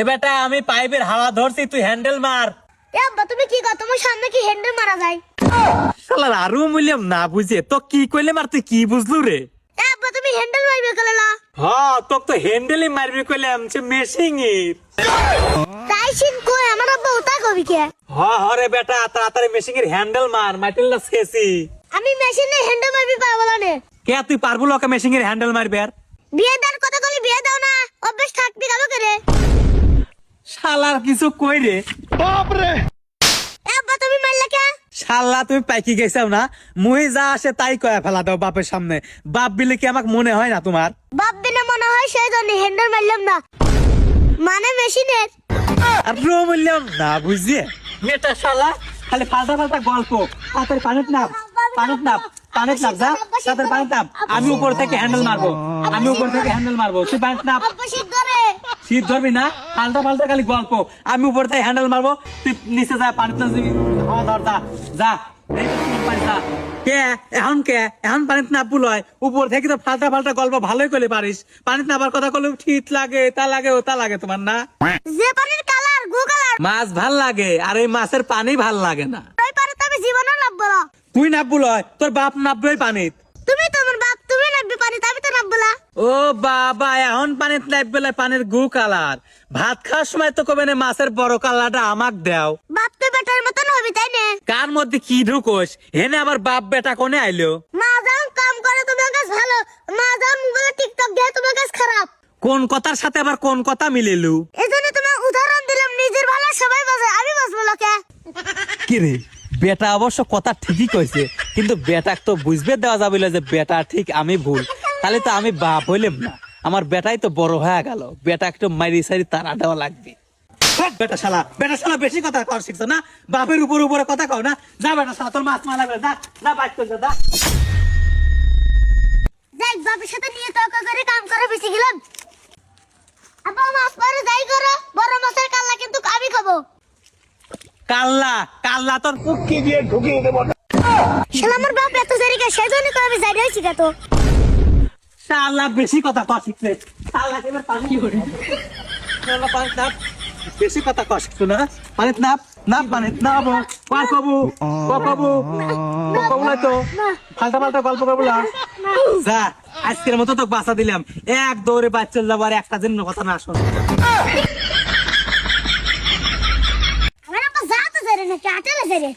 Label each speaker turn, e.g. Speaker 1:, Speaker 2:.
Speaker 1: এ বেটা আমি পাইপের হাওয়া ধরছি, তুই হ্যান্ডেল মার।
Speaker 2: এ আব্বা তুমি কি কর, তোমার সামনে কি হ্যান্ডেল মারা যায়?
Speaker 1: শালার আরো বললাম না বুঝে তো কি কইলে মার, তুই কি বুঝলু রে?
Speaker 2: এ আব্বা তুমি হ্যান্ডেল মারবে কইলা।
Speaker 1: হ্যাঁ তোক তো হ্যান্ডেলই মারবি কইলাম, সে মেশিং এর।
Speaker 2: তাই সিন কই আমার আব্বা ওটা কবি কে?
Speaker 1: হ্যাঁ হরে বেটা তাড়াতাড়ি মেশিং এর হ্যান্ডেল মার, মাইটেল না শেষি।
Speaker 2: আমি মেশিনে হ্যান্ডেল মারবি পারবো না।
Speaker 1: কে তুই পারবো লোকে মেশিং এর হ্যান্ডেল মারবে? আর
Speaker 2: বিয়ে দেওয়ার কথা কলি বিয়ে দাও না, অভ্যাস থাকবি গেল করে।
Speaker 1: শালার কিছু কই রে?
Speaker 2: এ আব্বা তুমি মারলা কে?
Speaker 1: শালা তুমি পাইকি গেছাও না, মুই যা আসে তাই কয়া ফেলা দাও বাপের সামনে। বাপ বিলে কি আমাকে মনে হয় না তোমার?
Speaker 2: বাপ বিনা মনে হয় সেই জন্য হ্যান্ডেল মারলাম না, মানে মেশিনের।
Speaker 1: আর বললাম না বুঝিয়ে মেয়েটা শালা খালি ফালতা ফালতা গল্প। তাড়াতাড়ি পানিত নাম, পানিত নাম, পানিত নাম, যা তাড়াতাড়ি পানিত নাম। আমি উপর থেকে হ্যান্ডেল মারবো, আমি উপর থেকে হ্যান্ডেল মারবো, তুই পানিত নাম।
Speaker 2: আব্বা শীত ধরে।
Speaker 1: শীত ধরবি না, ফালতা ফালতা খালি গল্প। আমি উপর থেকে হ্যান্ডেল মারবো, তুই নিচে যা পানিত নাম, হাওয়া ধর, যা যা। এই তো তুমি পানিত নাম। কে এখন পানিত না পুলয়, উপর থেকে তো ফালতা ফালতা গল্প ভালোই করলে পারিস। পানিত নাবার কথা করলে ঠিক লাগে, তা লাগে ওটা লাগে তোমার না।
Speaker 2: যে পানির কালার গু কালার,
Speaker 1: মাছ ভাল লাগে আর এই মাছের পানি ভাল লাগে না।
Speaker 2: ওই পারে তো আমি জীবনও নামবো না।
Speaker 1: তুই নাববো লয়, তোর বাপ নাববে পানিত।
Speaker 2: তুমি তোমার বাপ, তুমি নামবি পানি, আমি তো নামবো না।
Speaker 1: ও বাবা এখন পানিত নাববে লয়, পানির গু কালার। ভাত খাওয়ার সময় তো কবে না মাছের বড় কালারটা আমাক দেও।
Speaker 2: বাপ তো বেটার মতন হবি তাই না?
Speaker 1: কার মধ্যে কি ঢুকোস? হেনে আবার বাপ বেটা কোনে আইলো?
Speaker 2: মা যখন কাম করে তোমার কাছে ভালো, মা যখন মোবাইলে টিকটক দেয় তোমার কাছে খারাপ।
Speaker 1: কোন কথার সাথে আবার কোন কথা মিলেলু?
Speaker 2: এজন্য তোমার উদাহরণ দিলাম, নিজের ভালো সবাই বাজে, আমি বাজবো লোকে।
Speaker 1: কি রে, বেটা অবশ্য কথা ঠিকই কইছে, কিন্তু বেটাক তো বুঝবে দেওয়া যাবে যে বেটা ঠিক আমি ভুল। তাহলে তো আমি বাপ হইলাম না, আমার বেটাই তো বড় হয়ে গেল। বেটা একটু মাইরি সারি তারা দেওয়া লাগবে। বেটা শালা বেশি কথা কর শিখছো না, বাপের উপরে কথা কও না। যা বেটা শালা, তোর মাছ মারা লাগবে, যা যা বাইক করে যা।
Speaker 2: যাই বাপের সাথে নিয়ে তর্ক করে কাম করে বেশি গেলাম। আব্বা মাছ পরে যাই করো, বড় মাছের কাল্লা কিন্তু আমি খাবো।
Speaker 1: কাল্লা তোর
Speaker 3: কি দিয়ে ঢুকিয়ে দেবো।
Speaker 2: শালা আমার বাপ এত জারিকা, সেজন্য করে আমি যাই রইছি কত।
Speaker 1: শালা বেশি কথা কর শিখছে। শালা এবার পানি কি করে? শালা পানি নাপ, বেশি কথা কর শিখছো না। পানিত নাপ, পানিত নাবো, পার কবু কবু তো ফালতা ফালতা গল্প করবো না। যা আজকের মতো তো বাঁচা দিলাম, এক দৌড়ে বাচ্চা যাবো, আর একটা দিন কথা না শোন।
Speaker 2: আমার আব্বা যাতে জারে না, কাটলে জারে।